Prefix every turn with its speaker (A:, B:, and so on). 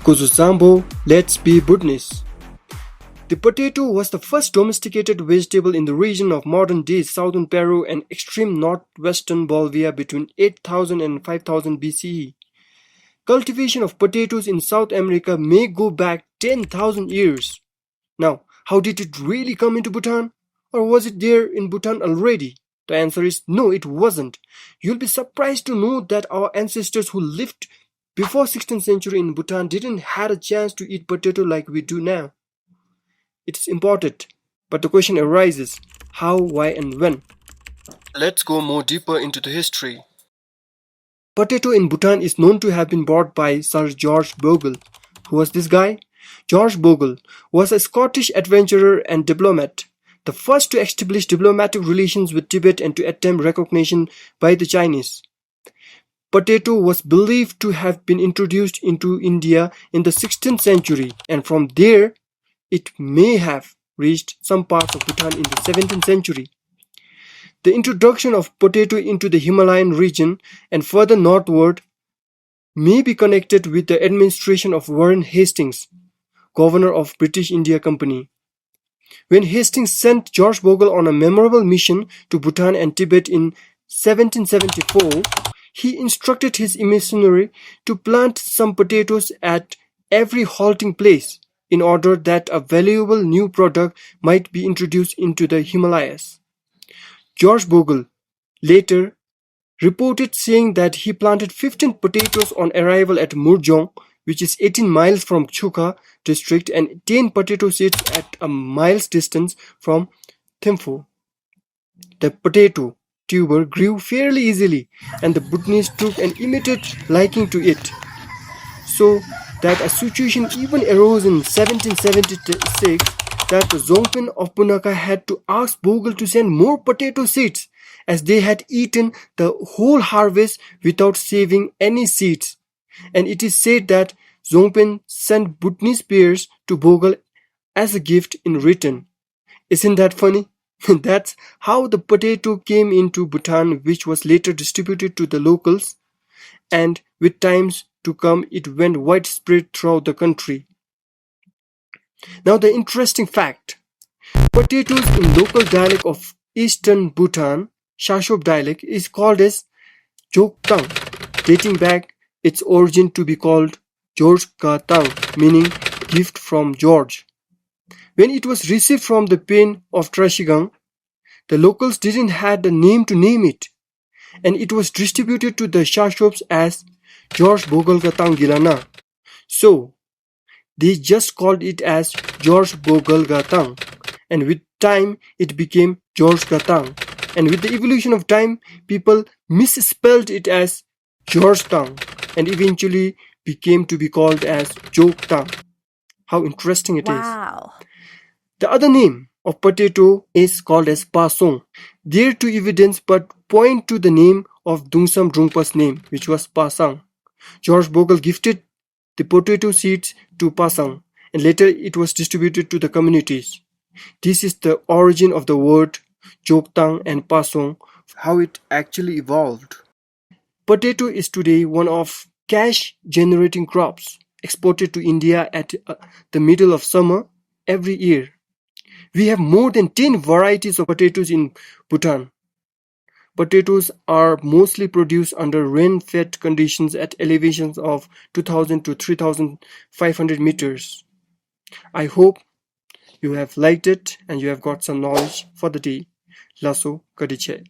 A: Kuzuzambo, let's be Bhutanese. The potato was the first domesticated vegetable in the region of modern-day southern Peru and extreme northwestern Bolivia between 8000 and 5000 BCE. Cultivation of potatoes in South America may go back 10,000 years. Now, how did it really come into Bhutan? Or was it there in Bhutan already? The answer is no, it wasn't. You'll be surprised to know that our ancestors who lived before 16th century in Bhutan didn't had a chance to eat potato like we do now. It's imported, but the question arises, how, why and when? Let's go more deeper into the history. Potato in Bhutan is known to have been brought by Sir George Bogle. Who was this guy? George Bogle was a Scottish adventurer and diplomat, the first to establish diplomatic relations with Tibet and to attempt recognition by the Chinese. Potato was believed to have been introduced into India in the 16th century, and from there it may have reached some parts of Bhutan in the 17th century. The introduction of potato into the Himalayan region and further northward may be connected with the administration of Warren Hastings, governor of British India Company. When Hastings sent George Bogle on a memorable mission to Bhutan and Tibet in 1774, he instructed his emissary to plant some potatoes at every halting place in order that a valuable new product might be introduced into the Himalayas. George Bogle later reported saying that he planted 15 potatoes on arrival at Murjong, which is 18 miles from Chukha district, and 10 potato seeds at a mile's distance from Thimphu. The potato tuber grew fairly easily, and the Bhutanese took an immediate liking to it, so that a situation even arose in 1776 that the Dzongpen of Punakha had to ask Bogle to send more potato seeds, as they had eaten the whole harvest without saving any seeds. And it is said that Dzongpen sent Bhutanese pears to Bogle as a gift in return. Isn't that funny? That's how the potato came into Bhutan, which was later distributed to the locals, and with times to come it went widespread throughout the country. Now the interesting fact. Potatoes in local dialect of Eastern Bhutan, Sharchopa dialect, is called as Jogtang, dating back its origin to be called George Ga Tang, meaning gift from George. When it was received from the pen of Trashigang, the locals didn't have the name to name it, and it was distributed to the Sharchops as George Bogle Ga Tang Gilana. So, they just called it as George Bogle Ga Tang, and with time it became George Ga Tang, and with the evolution of time, people misspelled it as Jogtang, and eventually became to be called as Jogtang. How interesting it is.
B: Wow.
A: The other name of potato is called as Passang. There two evidence but point to the name of Dungsam Drungpa's name, which was Passang. George Bogle gifted the potato seeds to Passang, and later it was distributed to the communities. This is the origin of the word Jogtang and Passang, how it actually evolved. Potato is today one of cash-generating crops exported to India at the middle of summer every year. We have more than 10 varieties of potatoes in Bhutan. Potatoes are mostly produced under rain-fed conditions at elevations of 2000 to 3500 meters. I hope you have liked it and you have got some knowledge for the day. Lasso Kadiche.